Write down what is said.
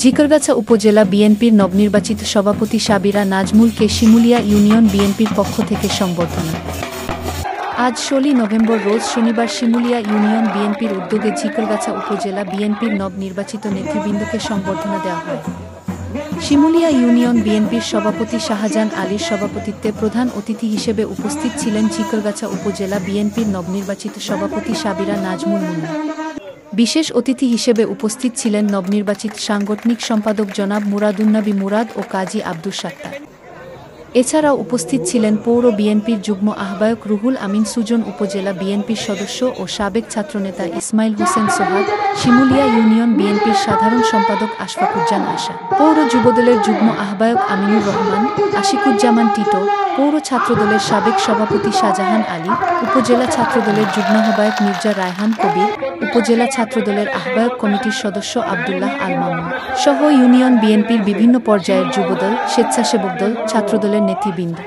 ঝিকরগাছা উপজেলা বিএনপির নবনির্বাচিত সভাপতি সাবিরা নাজমুলকে শিমুলিয়া ইউনিয়ন বিএনপির পক্ষ থেকে সংবর্ধনা। আজ 16 নভেম্বর রোজ শনিবার শিমুলিয়া ইউনিয়ন বিএনপির উদ্যোগে ঝিকরগাছা উপজেলা বিএনপির নবনির্বাচিত নেতৃবৃন্দকে সংবর্ধনা দেওয়া হয়। শিমুলিয়া ইউনিয়ন বিএনপির সভাপতি শাহজাহান আলীর সভাপতিত্বে প্রধান অতিথি হিসেবে উপস্থিত ছিলেন ঝিকরগাছা উপজেলা বিএনপির নবনির্বাচিত সভাপতি সাবিরা নাজমুল মুন্না। বিশেষ অতিথি হিসেবে উপস্থিত ছিলেন নবনির্বাচিত সাংগঠনিক সম্পাদক জনাব মুরাদুন্নবী মুরাদ ও কাজী আব্দুস সাত্তার। এছাড়াও উপস্থিত ছিলেন পৌর বিএনপির যুগ্ম আহ্বায়ক রুহুল আমিন সুজন, উপজেলা বিএনপির সদস্য ও সাবেক ছাত্রনেতা ইসমাইল হোসেন সোহাগ, শিমুলিয়া ইউনিয়ন বিএনপির সাধারণ সম্পাদক আশফাকুজ্জামান আশা, পৌর যুবদলের যুগ্ম আহ্বায়ক আমিনুর রহমান, আশিকুজ্জামান টিটো, পৌর ছাত্রদলের সাবেক সভাপতি শাহজাহান আলী, উপজেলা ছাত্রদলের যুগ্ম আহ্বায়ক মির্জা রায়হান কবির, উপজেলা ছাত্রদলের আহ্বায়ক কমিটির সদস্য আব্দুল্লাহ আল মামুন সহ ইউনিয়ন বিএনপির বিভিন্ন পর্যায়ের যুবদল, স্বেচ্ছাসেবক দল, ছাত্রদলের নেতৃবৃন্দ।